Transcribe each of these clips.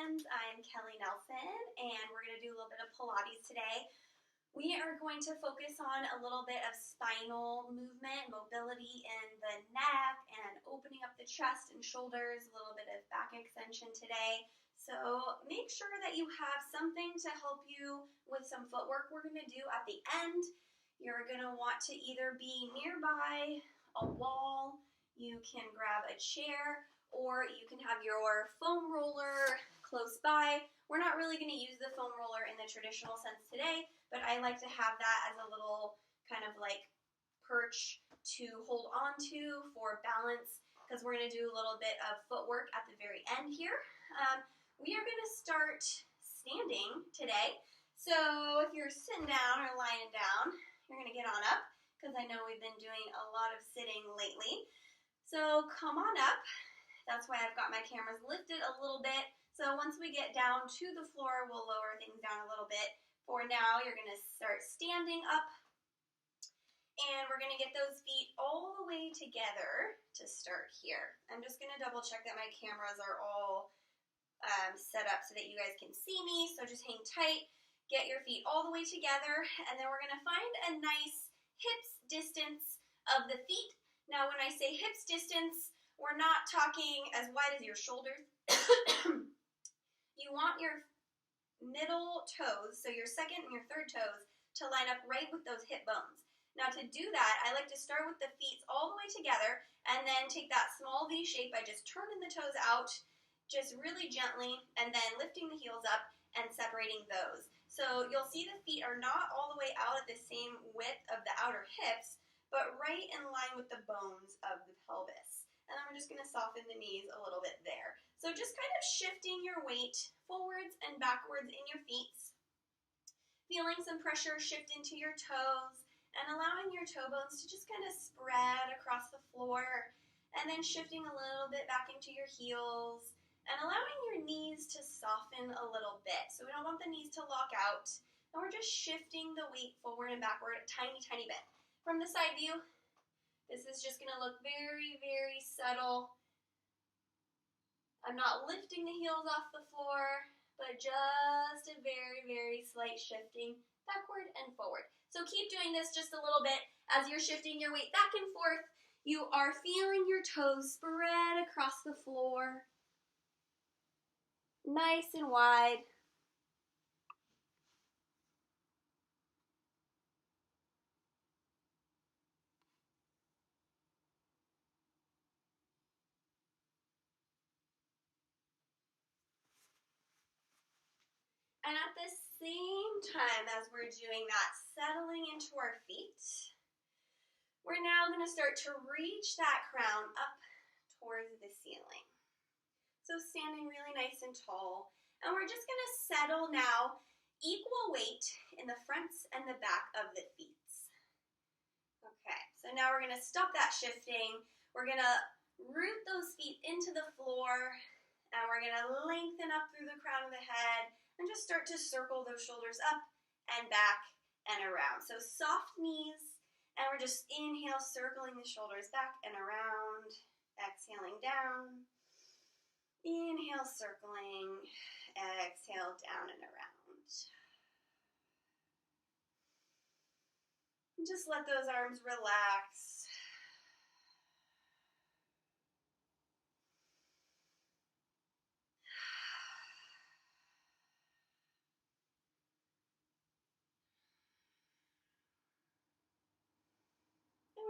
friends, I'm Kelly Nelson, and we're going to do a little bit of Pilates today. We are going to focus on a little bit of spinal movement, mobility in the neck, and opening up the chest and shoulders, a little bit of back extension today. So make sure that you have something to help you with some footwork we're going to do at the end. You're going to want to either be nearby a wall, you can grab a chair, or you can have your foam roller close by. We're not really going to use the foam roller in the traditional sense today, but I like to have that as a little kind of like perch to hold on to for balance, because we're going to do a little bit of footwork at the very end here. We are going to start standing today. So if you're sitting down or lying down, you're going to get on up, because I know we've been doing a lot of sitting lately. So come on up. That's why I've got my cameras lifted a little bit. So once we get down to the floor, we'll lower things down a little bit. For now, you're going to start standing up. And we're going to get those feet all the way together to start here. I'm just going to double check that my cameras are all set up so that you guys can see me. So just hang tight. Get your feet all the way together. And then we're going to find a nice hips distance of the feet. Now when I say hips distance, we're not talking as wide as your shoulders. You want your middle toes, so your second and your third toes, to line up right with those hip bones. Now to do that, I like to start with the feet all the way together and then take that small V shape by just turning the toes out just really gently and then lifting the heels up and separating those. So you'll see the feet are not all the way out at the same width of the outer hips, but right in line with the bones of the pelvis. And then we're just going to soften the knees a little bit there. So just kind of shifting your weight forwards and backwards in your feet. Feeling some pressure shift into your toes and allowing your toe bones to just kind of spread across the floor. And then shifting a little bit back into your heels and allowing your knees to soften a little bit. So we don't want the knees to lock out. And we're just shifting the weight forward and backward a tiny, tiny bit. From the side view, this is just going to look very, very subtle. I'm not lifting the heels off the floor, but just a very, very slight shifting backward and forward. So keep doing this just a little bit as you're shifting your weight back and forth. You are feeling your toes spread across the floor. Nice and wide. And at the same time as we're doing that, settling into our feet, we're now going to start to reach that crown up towards the ceiling. So standing really nice and tall. And we're just going to settle now, equal weight in the fronts and the back of the feet. Okay, so now we're going to stop that shifting. We're going to root those feet into the floor, and we're going to lengthen up through the crown of the head and just start to circle those shoulders up and back and around. So soft knees, and we're just inhale, circling the shoulders back and around, exhaling down. Inhale, circling, exhale, down and around. And just let those arms relax.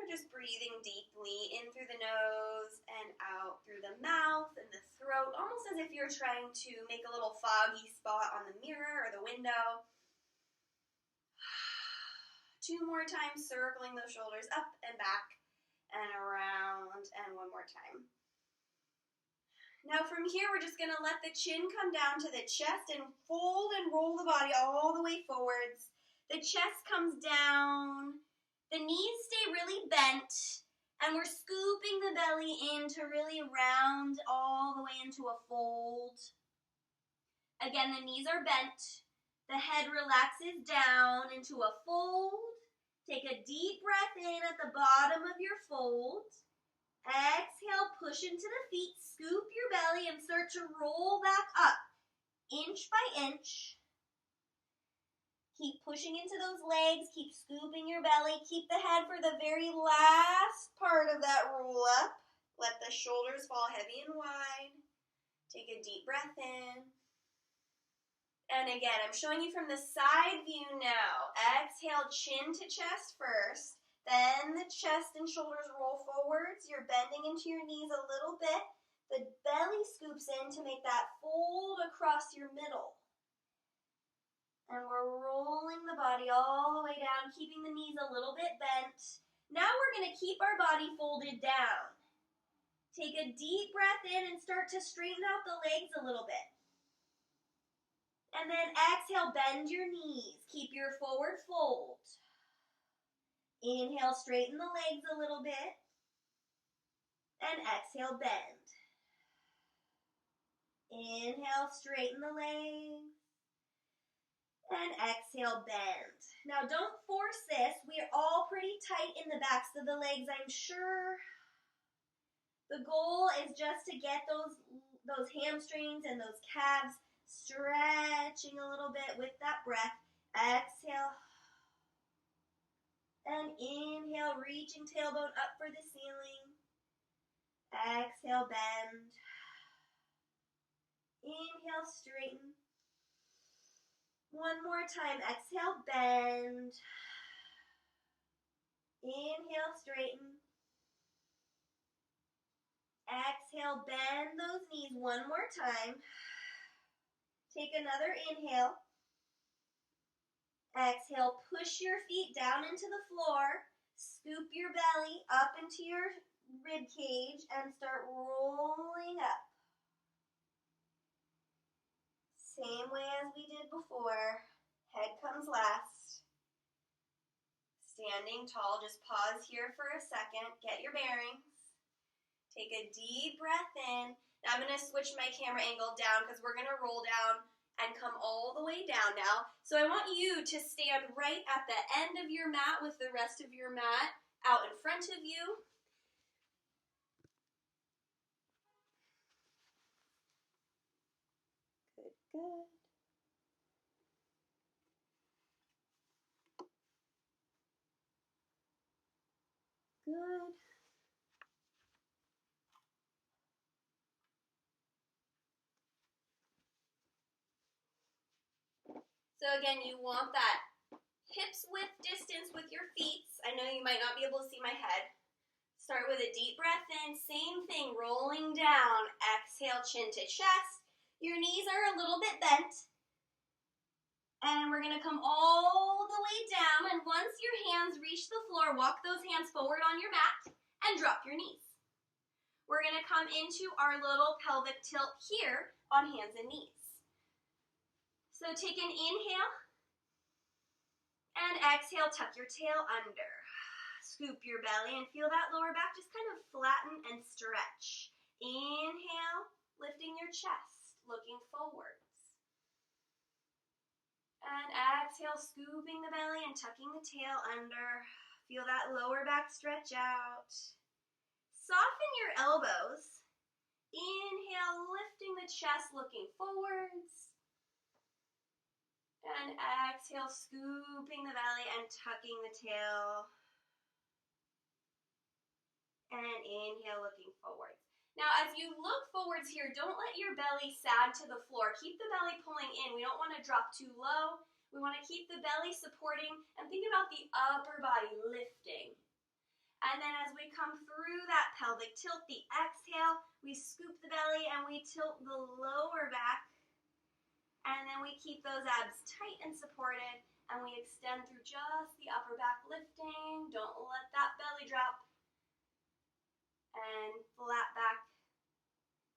Just breathing deeply in through the nose and out through the mouth and the throat, almost as if you're trying to make a little foggy spot on the mirror or the window. 2 more times, circling those shoulders up and back and around, and 1 more time. Now from here, we're just going to let the chin come down to the chest and fold and roll the body all the way forwards. The chest comes down. The knees stay really bent, and we're scooping the belly in to really round all the way into a fold. Again, the knees are bent. The head relaxes down into a fold. Take a deep breath in at the bottom of your fold. Exhale, push into the feet, scoop your belly, and start to roll back up inch by inch. Keep pushing into those legs. Keep scooping your belly. Keep the head for the very last part of that roll up. Let the shoulders fall heavy and wide. Take a deep breath in. And again, I'm showing you from the side view now. Exhale, chin to chest first. Then the chest and shoulders roll forwards. You're bending into your knees a little bit. The belly scoops in to make that fold across your middle. And we're rolling the body all the way down, keeping the knees a little bit bent. Now we're going to keep our body folded down. Take a deep breath in and start to straighten out the legs a little bit. And then exhale, bend your knees. Keep your forward fold. Inhale, straighten the legs a little bit. And exhale, bend. Inhale, straighten the legs. And exhale, bend. Now don't force this. We're all pretty tight in the backs of the legs, I'm sure. The goal is just to get those hamstrings and those calves stretching a little bit with that breath. Exhale. And inhale, reaching tailbone up for the ceiling. Exhale, bend. Inhale, straighten. One more time. Exhale, bend. Inhale, straighten. Exhale, bend those knees one more time. Take another inhale. Exhale, push your feet down into the floor. Scoop your belly up into your rib cage and start rolling up. Same way as we did before. Head comes last. Standing tall, just pause here for a second. Get your bearings. Take a deep breath in. Now I'm going to switch my camera angle down because we're going to roll down and come all the way down now. So I want you to stand right at the end of your mat with the rest of your mat out in front of you. Good, good. Good. So again, you want that hips width distance with your feet. I know you might not be able to see my head. Start with a deep breath in. Same thing, rolling down. Exhale, chin to chest. Your knees are a little bit bent. And we're going to come all the way down. And once your hands reach the floor, walk those hands forward on your mat and drop your knees. We're going to come into our little pelvic tilt here on hands and knees. So take an inhale. And exhale, tuck your tail under. Scoop your belly and feel that lower back just kind of flatten and stretch. Inhale, lifting your chest, looking forwards. And exhale, scooping the belly and tucking the tail under. Feel that lower back stretch out. Soften your elbows. Inhale, lifting the chest, looking forwards. And exhale, scooping the belly and tucking the tail. And inhale, looking forwards. Now, as you look forwards here, don't let your belly sag to the floor. Keep the belly pulling in. We don't want to drop too low. We want to keep the belly supporting and think about the upper body lifting. And then as we come through that pelvic tilt, the exhale, we scoop the belly and we tilt the lower back. And then we keep those abs tight and supported. And we extend through just the upper back lifting. Don't let that belly drop. And flat back,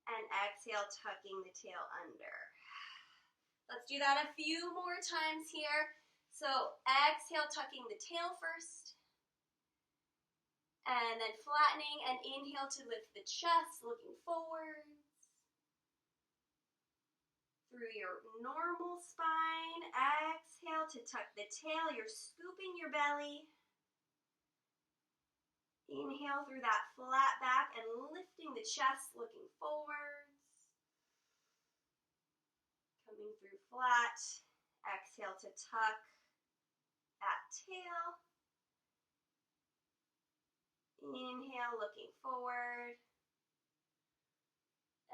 and exhale, tucking the tail under. Let's do that a few more times here. So exhale, tucking the tail first, and then flattening, and inhale to lift the chest, looking forwards. Through your normal spine, exhale to tuck the tail. You're scooping your belly. Inhale through that flat back and lifting the chest, looking forwards. Coming through flat. Exhale to tuck that tail. Inhale, looking forward.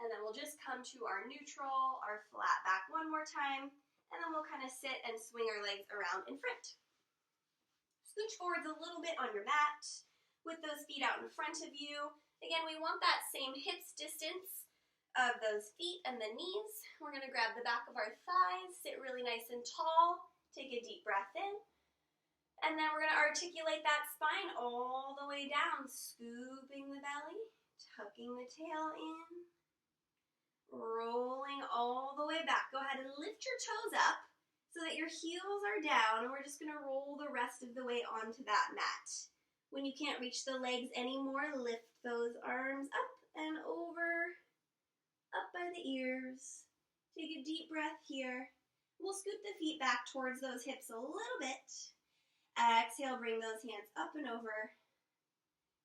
And then we'll just come to our neutral, our flat back one more time. And then we'll kind of sit and swing our legs around in front. Scooch forwards a little bit on your mat with those feet out in front of you. Again, we want that same hips distance of those feet and the knees. We're going to grab the back of our thighs, sit really nice and tall. Take a deep breath in. And then we're going to articulate that spine all the way down, scooping the belly, tucking the tail in, rolling all the way back. Go ahead and lift your toes up so that your heels are down, and we're just going to roll the rest of the way onto that mat. When you can't reach the legs anymore, lift those arms up and over, up by the ears. Take a deep breath here. We'll scoot the feet back towards those hips a little bit. Exhale, bring those hands up and over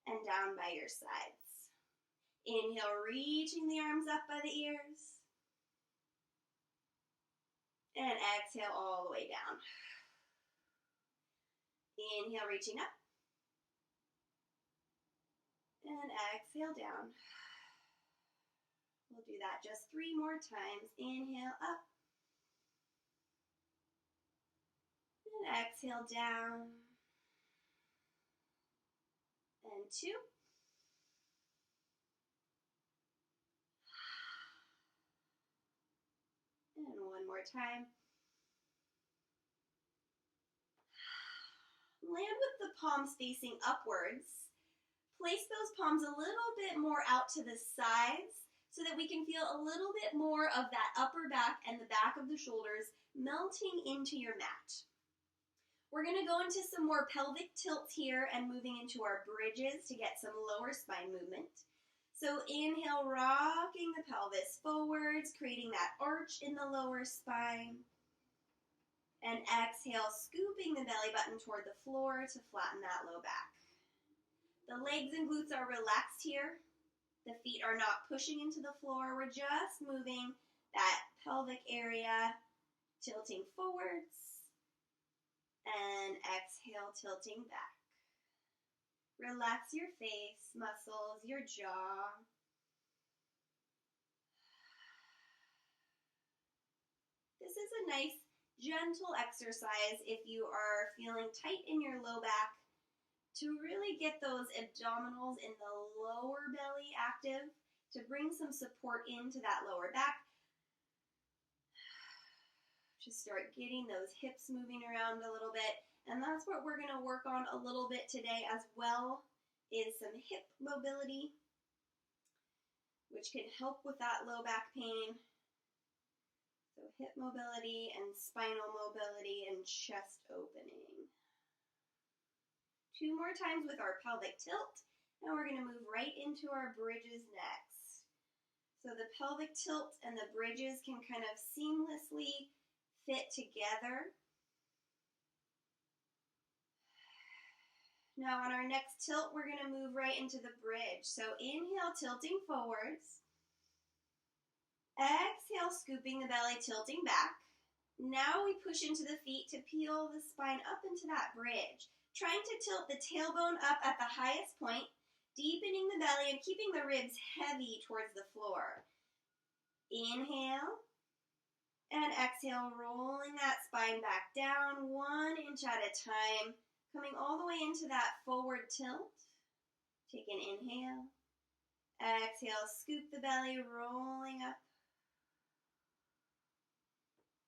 and down by your sides. Inhale, reaching the arms up by the ears. And exhale all the way down. Inhale, reaching up. And exhale down. We'll do that just 3 more times. Inhale up. And exhale down. And 2. And one more time. Land with the palms facing upwards. Place those palms a little bit more out to the sides so that we can feel a little bit more of that upper back and the back of the shoulders melting into your mat. We're going to go into some more pelvic tilts here and moving into our bridges to get some lower spine movement. So inhale, rocking the pelvis forwards, creating that arch in the lower spine. And exhale, scooping the belly button toward the floor to flatten that low back. The legs and glutes are relaxed here. The feet are not pushing into the floor. We're just moving that pelvic area, tilting forwards. And exhale, tilting back. Relax your face, muscles, your jaw. This is a nice, gentle exercise if you are feeling tight in your low back to really get those abdominals in the lower belly active, to bring some support into that lower back. Just start getting those hips moving around a little bit. And that's what we're going to work on a little bit today as well, is some hip mobility, which can help with that low back pain. So hip mobility and spinal mobility and chest opening. 2 more times with our pelvic tilt, and we're going to move right into our bridges next. So the pelvic tilt and the bridges can kind of seamlessly fit together. Now on our next tilt, we're going to move right into the bridge. So inhale, tilting forwards. Exhale, scooping the belly, tilting back. Now we push into the feet to peel the spine up into that bridge. Trying to tilt the tailbone up at the highest point, deepening the belly and keeping the ribs heavy towards the floor. Inhale. And exhale, rolling that spine back down 1 inch at a time, coming all the way into that forward tilt. Take an inhale. Exhale, scoop the belly, rolling up.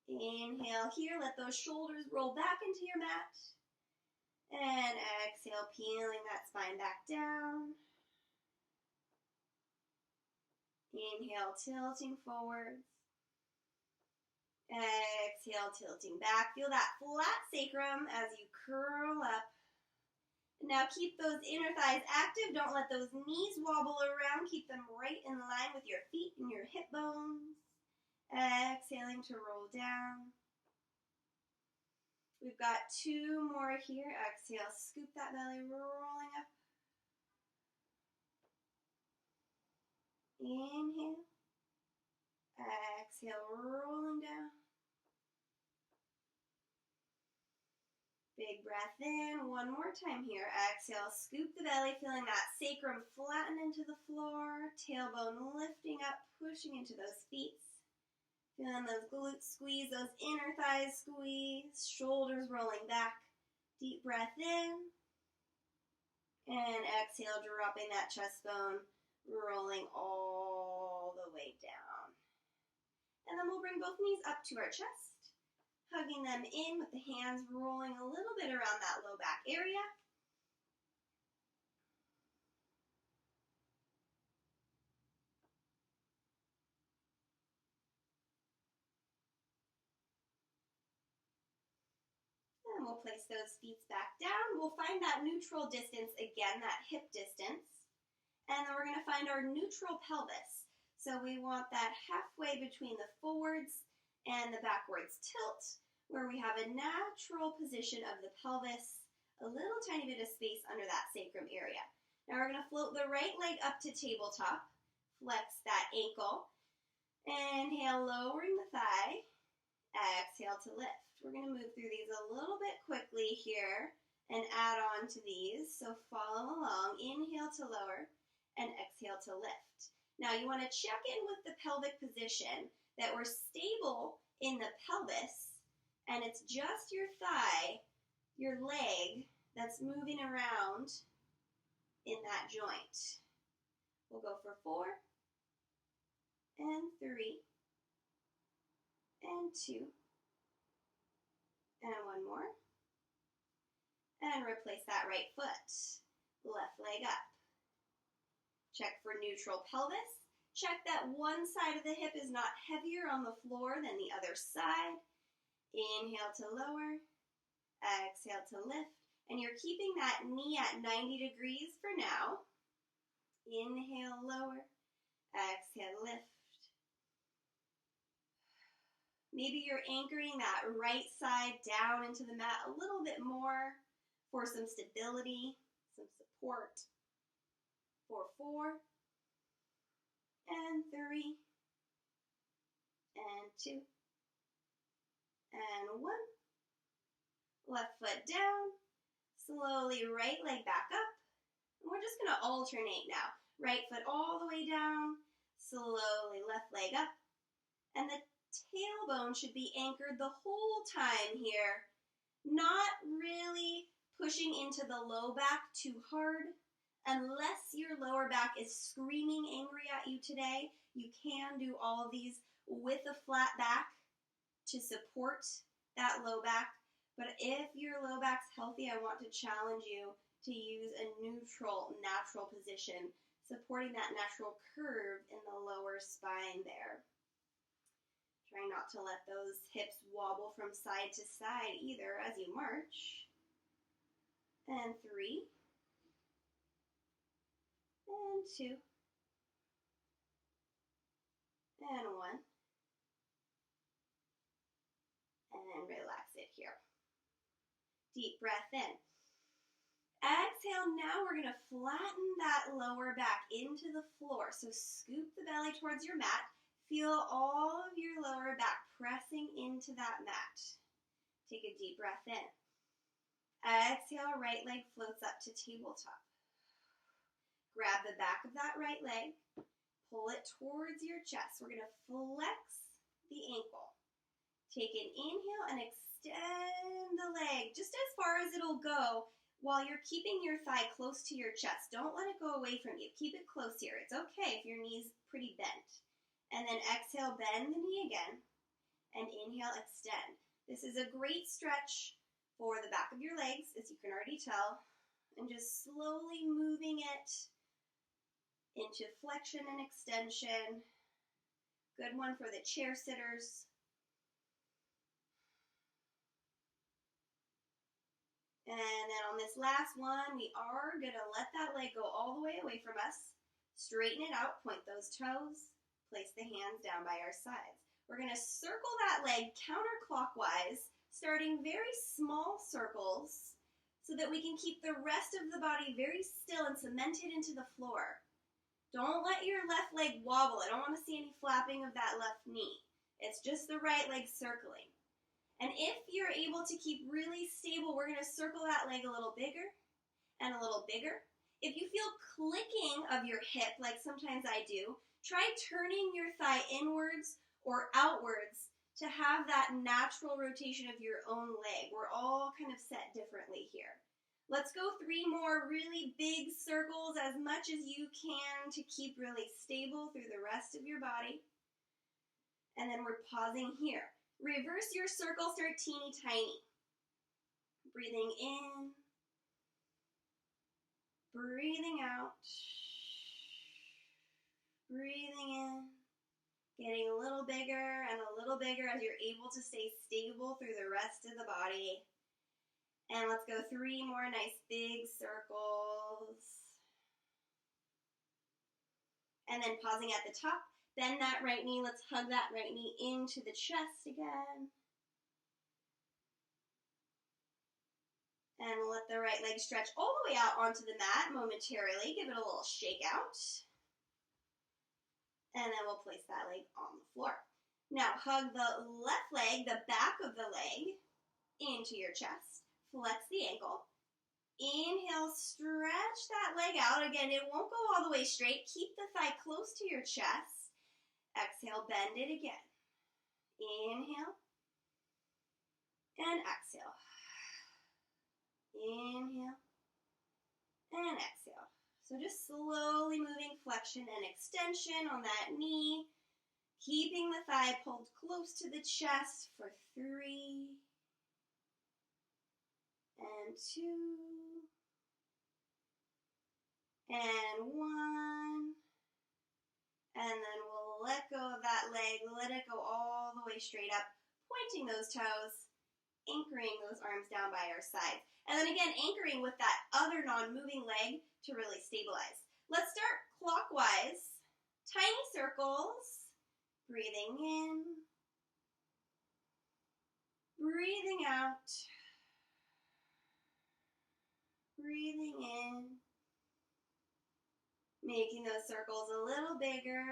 Inhale here, let those shoulders roll back into your mat. And exhale, peeling that spine back down. Inhale, tilting forwards. Exhale, tilting back. Feel that flat sacrum as you curl up. Now keep those inner thighs active. Don't let those knees wobble around. Keep them right in line with your feet and your hip bones. Exhaling to roll down. We've got 2 more here. Exhale, scoop that belly, rolling up. Inhale. Exhale, rolling down. Big breath in. One more time here. Exhale, scoop the belly, feeling that sacrum flatten into the floor. Tailbone lifting up, pushing into those feet. Feeling those glutes squeeze, those inner thighs squeeze. Shoulders rolling back. Deep breath in. And exhale, dropping that chest bone, rolling all the way down. And then we'll bring both knees up to our chest, hugging them in with the hands rolling a little bit around that low back area. And we'll place those feet back down. We'll find that neutral distance again, that hip distance. And then we're going to find our neutral pelvis. So we want that halfway between the forwards and the backwards tilt, where we have a natural position of the pelvis, a little tiny bit of space under that sacrum area. Now we're going to float the right leg up to tabletop, flex that ankle, inhale, lowering the thigh, exhale to lift. We're going to move through these a little bit quickly here and add on to these, so follow along. Inhale to lower and exhale to lift. Now you want to check in with the pelvic position, that we're stable in the pelvis, and it's just your thigh, your leg, that's moving around in that joint. We'll go for 4, and 3, and 2, and one more. And replace that right foot. Left leg up. Check for neutral pelvis. Check that one side of the hip is not heavier on the floor than the other side. Inhale to lower. Exhale to lift. And you're keeping that knee at 90 degrees for now. Inhale, lower. Exhale, lift. Maybe you're anchoring that right side down into the mat a little bit more for some stability, some support. For 4, and 3, and 2, and 1. Left foot down, slowly right leg back up. And we're just going to alternate now. Right foot all the way down, slowly left leg up. And the tailbone should be anchored the whole time here, not really pushing into the low back too hard. Unless your lower back is screaming angry at you today, you can do all of these with a flat back to support that low back. But if your low back's healthy, I want to challenge you to use a neutral, natural position, supporting that natural curve in the lower spine there. Try not to let those hips wobble from side to side either as you march. And 3. And 2, and 1, and relax it here. Deep breath in. Exhale, now we're going to flatten that lower back into the floor. So scoop the belly towards your mat. Feel all of your lower back pressing into that mat. Take a deep breath in. Exhale, right leg floats up to tabletop. Grab the back of that right leg, pull it towards your chest. We're going to flex the ankle. Take an inhale and extend the leg just as far as it'll go while you're keeping your thigh close to your chest. Don't let it go away from you. Keep it close here. It's okay if your knee's pretty bent. And then exhale, bend the knee again, and inhale, extend. This is a great stretch for the back of your legs, as you can already tell, and just slowly moving it into flexion and extension. Good one for the chair sitters. And then on this last one, we are going to let that leg go all the way away from us. Straighten it out, point those toes, place the hands down by our sides. We're going to circle that leg counterclockwise, starting very small circles so that we can keep the rest of the body very still and cemented into the floor. Don't let your left leg wobble. I don't want to see any flapping of that left knee. It's just the right leg circling. And if you're able to keep really stable, we're going to circle that leg a little bigger and a little bigger. If you feel clicking of your hip, like sometimes I do, try turning your thigh inwards or outwards to have that natural rotation of your own leg. We're all kind of set differently here. Let's go 3 more really big circles, as much as you can to keep really stable through the rest of your body. And then we're pausing here. Reverse your circle, start teeny tiny. Breathing in, breathing out, breathing in, getting a little bigger and a little bigger as you're able to stay stable through the rest of the body. And let's go 3 more nice big circles. And then pausing at the top, bend that right knee. Let's hug that right knee into the chest again. And we'll let the right leg stretch all the way out onto the mat momentarily. Give it a little shake out. And then we'll place that leg on the floor. Now hug the left leg, the back of the leg, into your chest. Flex the ankle. Inhale, stretch that leg out. Again, it won't go all the way straight. Keep the thigh close to your chest. Exhale, bend it again. Inhale. And exhale. Inhale. And exhale. So just slowly moving flexion and extension on that knee. Keeping the thigh pulled close to the chest for 3. And 2. And 1. And then we'll let go of that leg, let it go all the way straight up, pointing those toes, anchoring those arms down by our sides. And then again, anchoring with that other non-moving leg to really stabilize. Let's start clockwise, tiny circles, breathing in, breathing out, breathing in. Making those circles a little bigger.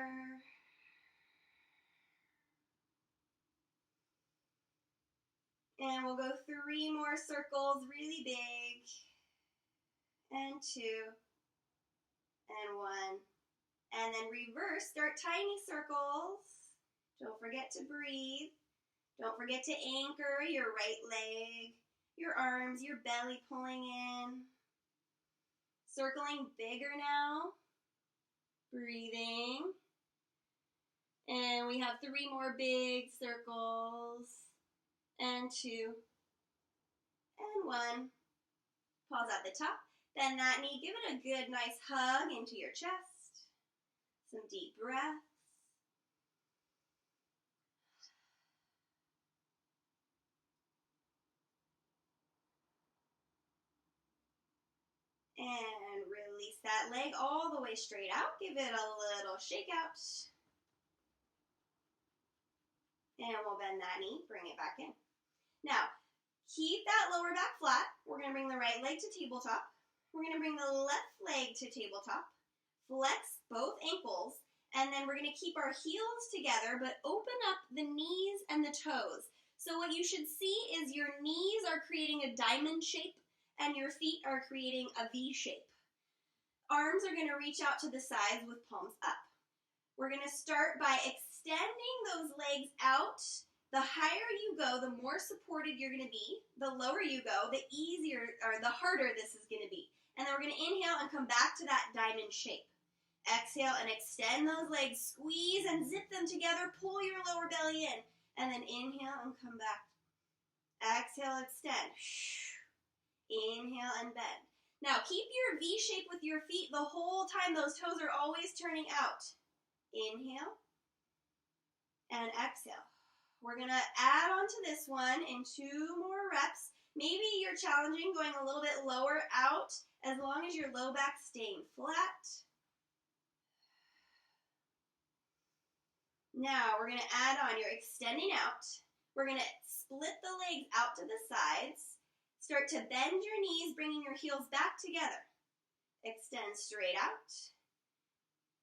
And we'll go 3 more circles, really big. And 2. And 1. And then reverse, start tiny circles. Don't forget to breathe. Don't forget to anchor your right leg, your arms, your belly pulling in. Circling bigger now. Breathing. And we have 3 more big circles. And 2. And 1. Pause at the top. Bend that knee. Give it a good, nice hug into your chest. Some deep breaths. And release that leg all the way straight out. Give it a little shake out. And we'll bend that knee, bring it back in. Now, keep that lower back flat. We're going to bring the right leg to tabletop. We're going to bring the left leg to tabletop. Flex both ankles. And then we're going to keep our heels together, but open up the knees and the toes. So what you should see is your knees are creating a diamond shape, and your feet are creating a V shape. Arms are going to reach out to the sides with palms up. We're going to start by extending those legs out. The higher you go, the more supported you're going to be. The lower you go, the easier or the harder this is going to be. And then we're going to inhale and come back to that diamond shape. Exhale and extend those legs. Squeeze and zip them together. Pull your lower belly in. And then inhale and come back. Exhale, extend. Inhale and bend. Now keep your V shape with your feet the whole time. Those toes are always turning out. Inhale and exhale. We're going to add on to this one in 2 more reps. Maybe you're challenging going a little bit lower out as long as your low back's staying flat. Now we're going to add on, you're extending out. We're going to split the legs out to the sides. Start to bend your knees, bringing your heels back together. Extend straight out.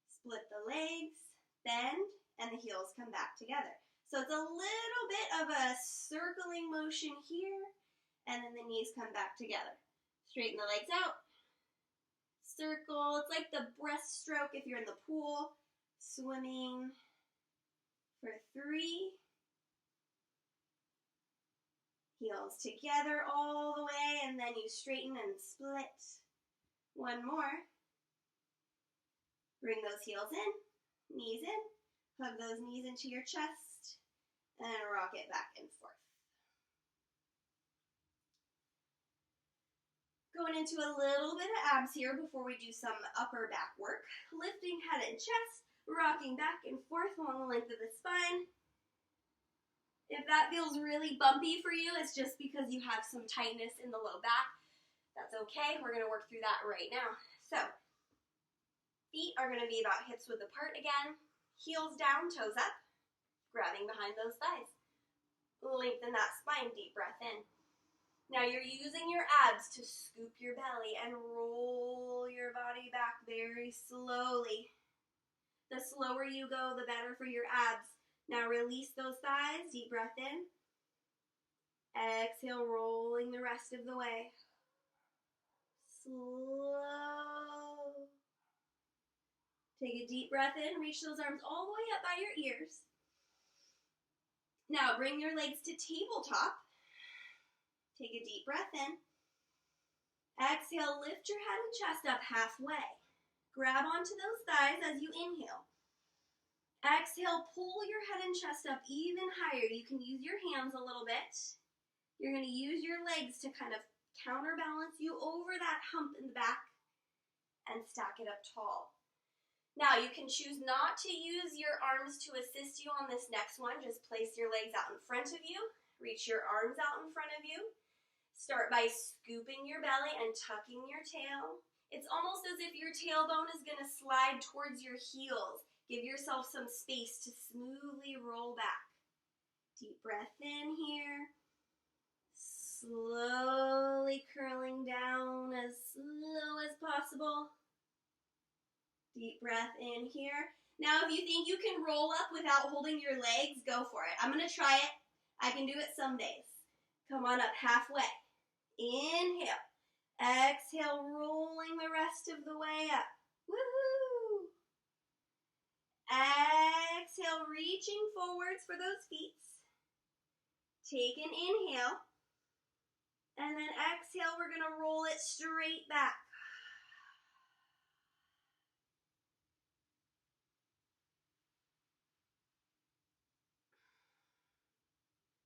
Split the legs, bend, and the heels come back together. So it's a little bit of a circling motion here, and then the knees come back together. Straighten the legs out. Circle. It's like the breaststroke if you're in the pool. Swimming for 3. Heels together all the way, and then you straighten and split. 1 more. Bring those heels in, knees in, hug those knees into your chest, and rock it back and forth. Going into a little bit of abs here before we do some upper back work. Lifting head and chest, rocking back and forth along the length of the spine. If that feels really bumpy for you, it's just because you have some tightness in the low back. That's okay. We're going to work through that right now. So, feet are going to be about hips width apart again. Heels down, toes up. Grabbing behind those thighs. Lengthen that spine, deep breath in. Now you're using your abs to scoop your belly and roll your body back very slowly. The slower you go, the better for your abs. Now release those thighs, deep breath in. Exhale, rolling the rest of the way. Slow. Take a deep breath in, reach those arms all the way up by your ears. Now bring your legs to tabletop. Take a deep breath in. Exhale, lift your head and chest up halfway. Grab onto those thighs as you inhale. Exhale, pull your head and chest up even higher. You can use your hands a little bit. You're going to use your legs to kind of counterbalance you over that hump in the back and stack it up tall. Now, you can choose not to use your arms to assist you on this next one. Just place your legs out in front of you. Reach your arms out in front of you. Start by scooping your belly and tucking your tail. It's almost as if your tailbone is going to slide towards your heels. Give yourself some space to smoothly roll back. Deep breath in here. Slowly curling down as slow as possible. Deep breath in here. Now, if you think you can roll up without holding your legs, go for it. I'm going to try it. I can do it some days. Come on up halfway. Inhale. Exhale, rolling the rest of the way up. Woohoo! Exhale, reaching forwards for those feet. Take an inhale. And then exhale, we're going to roll it straight back.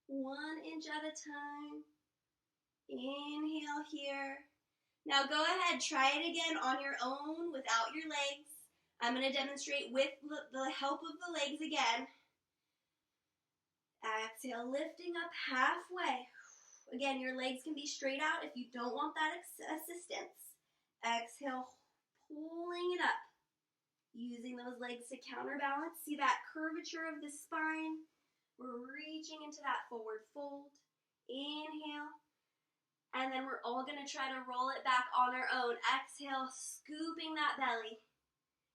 One inch at a time. Inhale here. Now go ahead, try it again on your own without your legs. I'm going to demonstrate with the help of the legs again. Exhale, lifting up halfway. Again, your legs can be straight out if you don't want that assistance. Exhale, pulling it up. Using those legs to counterbalance. See that curvature of the spine? We're reaching into that forward fold. Inhale. And then we're all going to try to roll it back on our own. Exhale, scooping that belly.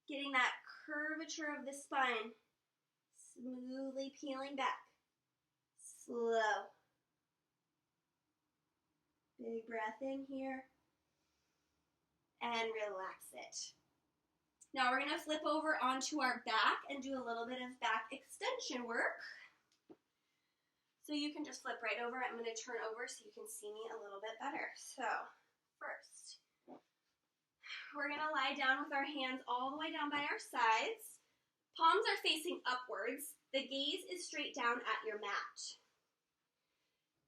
Getting that curvature of the spine. Smoothly peeling back. Slow. Big breath in here. And relax it. Now we're going to flip over onto our back and do a little bit of back extension work. So you can just flip right over. I'm going to turn over so you can see me a little bit better. So first, we're going to lie down with our hands all the way down by our sides. Palms are facing upwards. The gaze is straight down at your mat.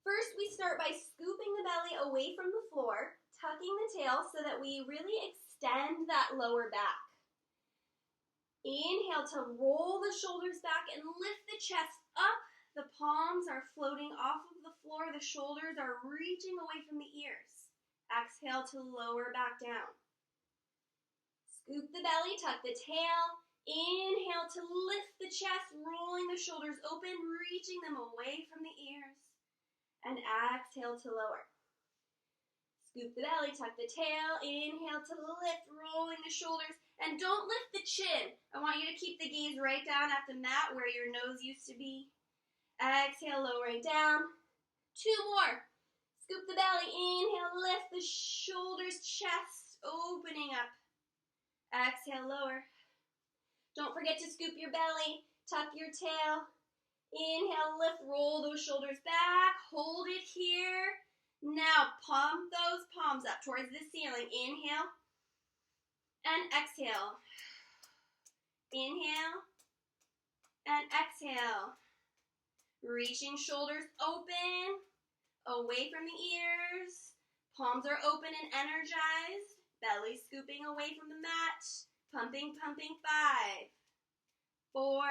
First, we start by scooping the belly away from the floor, tucking the tail so that we really extend that lower back. Inhale to roll the shoulders back and lift the chest up. The palms are floating off of the floor. The shoulders are reaching away from the ears. Exhale to lower back down. Scoop the belly, tuck the tail. Inhale to lift the chest, rolling the shoulders open, reaching them away from the ears. And exhale to lower. Scoop the belly, tuck the tail. Inhale to lift, rolling the shoulders. And don't lift the chin. I want you to keep the gaze right down at the mat where your nose used to be. Exhale, lowering down. 2 more. Scoop the belly. Inhale, lift the shoulders, chest, opening up. Exhale, lower. Don't forget to scoop your belly. Tuck your tail. Inhale, lift, roll those shoulders back. Hold it here. Now, pump those palms up towards the ceiling. Inhale and exhale. Inhale and exhale. Reaching shoulders open, away from the ears. Palms are open and energized. Belly scooping away from the mat. Pumping, pumping. 5, 4,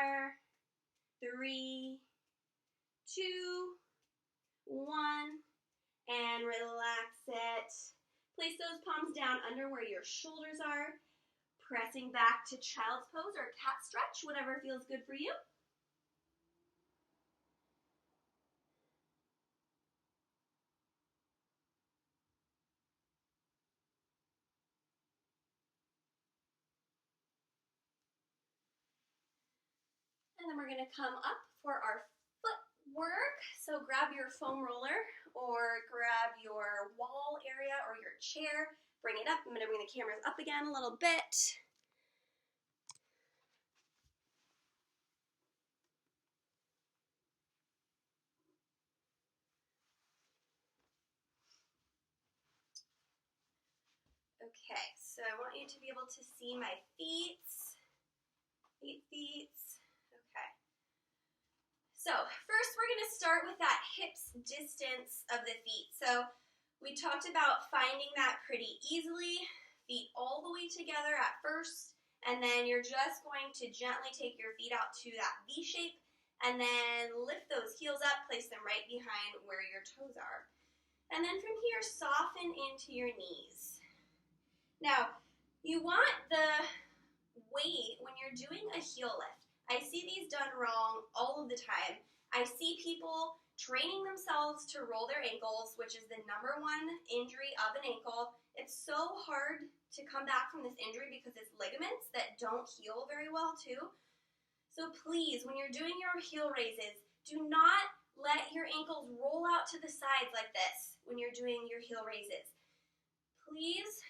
3, 2, 1. And relax it. Place those palms down under where your shoulders are. Pressing back to child's pose or cat stretch, whatever feels good for you. And then we're going to come up for our footwork. So grab your foam roller or grab your wall area or your chair. Bring it up. I'm going to bring the cameras up again a little bit. Okay, so I want you to be able to see my feet. Feet. Okay. So first we're going to start with that hips distance of the feet. So we talked about finding that pretty easily. Feet all the way together at first, and then you're just going to gently take your feet out to that V shape, and then lift those heels up, place them right behind where your toes are. And then from here, soften into your knees. Now, you want the weight when you're doing a heel lift. I see these done wrong all of the time. I see people training themselves to roll their ankles, which is the #1 injury of an ankle. It's so hard to come back from this injury because it's ligaments that don't heal very well too. So please, when you're doing your heel raises, do not let your ankles roll out to the sides like this when you're doing your heel raises. Please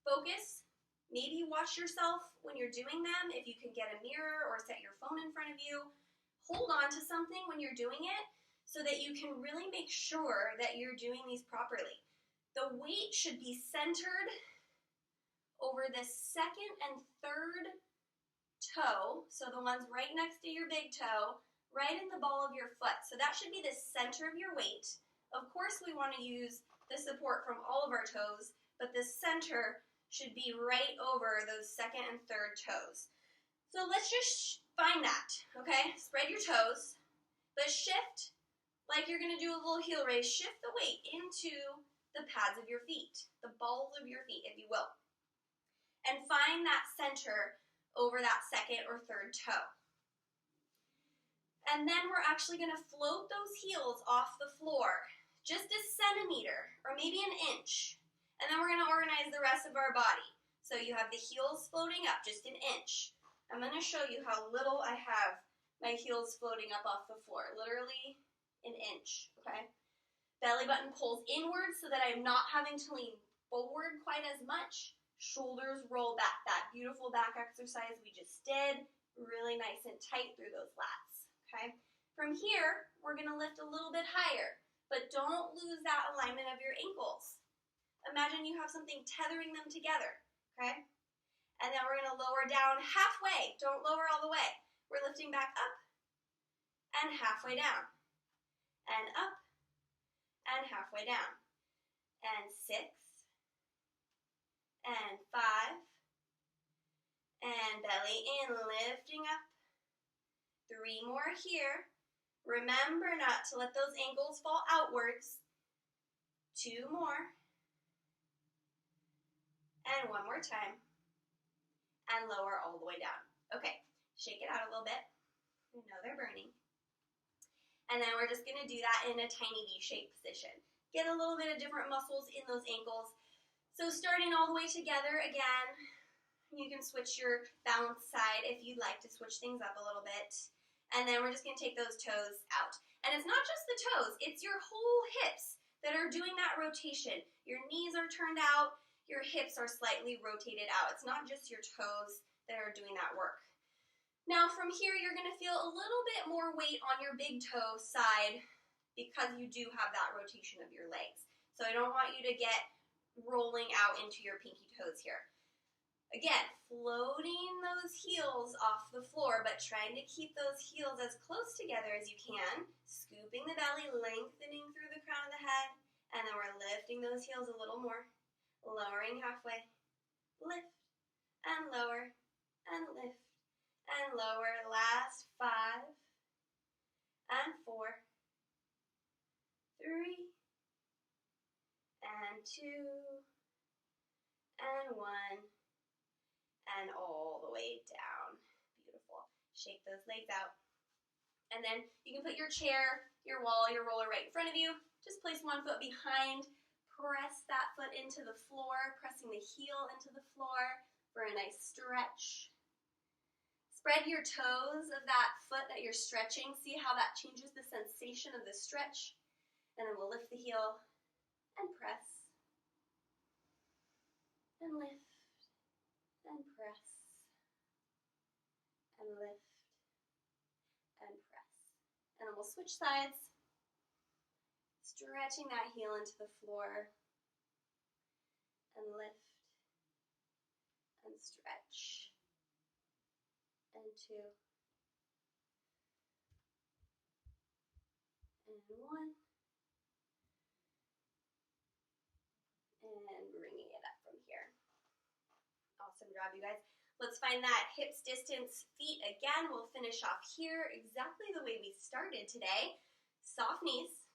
focus. Maybe watch yourself when you're doing them. If you can get a mirror or set your phone in front of you, hold on to something when you're doing it so that you can really make sure that you're doing these properly. The weight should be centered over the second and third toe, so the ones right next to your big toe, right in the ball of your foot. So that should be the center of your weight. Of course, we want to use the support from all of our toes, but the center should be right over those second and third toes. So let's just find that, okay? Spread your toes, but shift like you're going to do a little heel raise. Shift the weight into the pads of your feet, the balls of your feet, if you will. And find that center over that second or third toe. And then we're actually going to float those heels off the floor, just a centimeter or maybe an inch. And then we're going to organize the rest of our body. So you have the heels floating up just an inch. I'm going to show you how little I have my heels floating up off the floor, literally an inch, okay? Belly button pulls inward so that I'm not having to lean forward quite as much. Shoulders roll back, that beautiful back exercise we just did, really nice and tight through those lats, okay? From here, we're gonna lift a little bit higher, but don't lose that alignment of your ankles. Imagine you have something tethering them together, okay? And then we're gonna lower down halfway, don't lower all the way. We're lifting back up and halfway down, and up and halfway down, and 6, and 5, and belly in, lifting up. 3 more here. Remember not to let those ankles fall outwards. 2 more. And 1 more time. And lower all the way down. Okay, shake it out a little bit. I know they're burning. And then we're just going to do that in a tiny V-shaped position. Get a little bit of different muscles in those ankles. So starting all the way together again, you can switch your balance side if you'd like to switch things up a little bit. And then we're just going to take those toes out. And it's not just the toes, it's your whole hips that are doing that rotation. Your knees are turned out, your hips are slightly rotated out. It's not just your toes that are doing that work. Now from here, you're gonna feel a little bit more weight on your big toe side because you do have that rotation of your legs. So I don't want you to get rolling out into your pinky toes here. Again, floating those heels off the floor, but trying to keep those heels as close together as you can. Scooping the belly, lengthening through the crown of the head, and then we're lifting those heels a little more. Lowering halfway. Lift, and lower, and lift, and lower. Last 5, and 4, 3, and 2, and 1. And all the way down. Beautiful. Shake those legs out. And then you can put your chair, your wall, your roller right in front of you. Just place one foot behind. Press that foot into the floor, pressing the heel into the floor for a nice stretch. Spread your toes of that foot that you're stretching. See how that changes the sensation of the stretch. And then we'll lift the heel and press. And lift. And press, and lift, and press. And then we'll switch sides, stretching that heel into the floor, and lift, and stretch, and 2, and 1, and bringing it up from here. Awesome job, you guys. Let's find that hips distance feet again. We'll finish off here exactly the way we started today. Soft knees.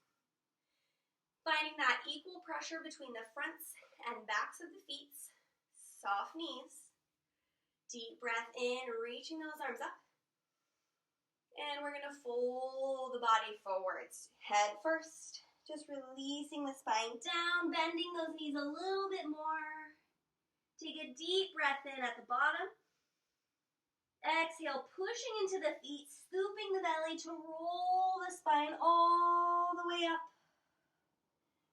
Finding that equal pressure between the fronts and backs of the feet. Soft knees. Deep breath in, reaching those arms up. And we're going to fold the body forwards. Head first. Just releasing the spine down, bending those knees a little bit more. Take a deep breath in at the bottom. Exhale, pushing into the feet, scooping the belly to roll the spine all the way up.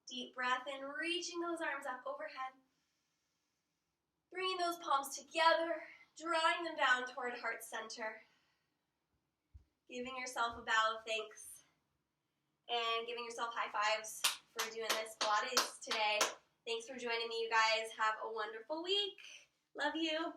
Deep breath in, reaching those arms up overhead. Bringing those palms together, drawing them down toward heart center. Giving yourself a bow of thanks. And giving yourself high fives for doing this Pilates today. Thanks for joining me, you guys. Have a wonderful week. Love you.